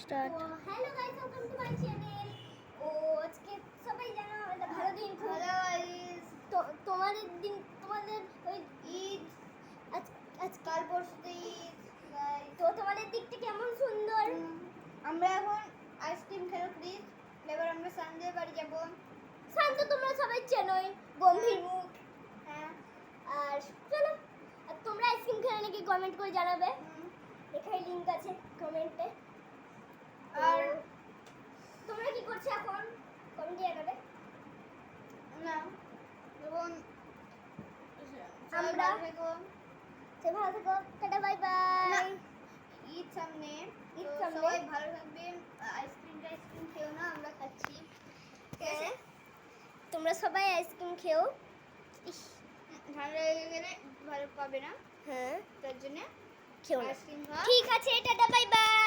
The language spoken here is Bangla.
Start. Hello guys, welcome to my channel. ও আজকে সবাই জানো আমাদের ভালো দিন। হ্যালো গাইস, তো তোমাদের দিন, তোমাদের ওই ঈদ আজ কাল পরশুতে ঈদ গাইস। তো তোমাদের দিকটা কেমন সুন্দর। আমরা এখন আইসক্রিম খেলো প্লিজ। এবার আমরা সঞ্জয় বাড়ি যাব। শান্ত তোমরা সবাই চেনোই, গম্ভীর মুখ। হ্যাঁ, আর চলো, আর তোমরা আইসক্রিম খেলে নাকি কমেন্ট করে জানাবে। এখানে লিংক আছে কমেন্টে। আর তোমরা কি করছো এখন কমেন্টে জানাবে। না এবং আমরা সে ভালো থেকো, টাটা বাই বাই। ঈদ সামনে, ঈদ তো সামনে। সবাই ভালো থাকবেন। আইসক্রিম খেও না, আমরা খাচ্ছি। ঠিক আছে, তোমরা সবাই আইসক্রিম খেও। ইস, ঠান্ডা লেগে গেলে ভালো পাবে না, হ্যাঁ তার জন্য খেও না। আইসক্রিম খাও। ঠিক আছে, টাটা বাই বাই।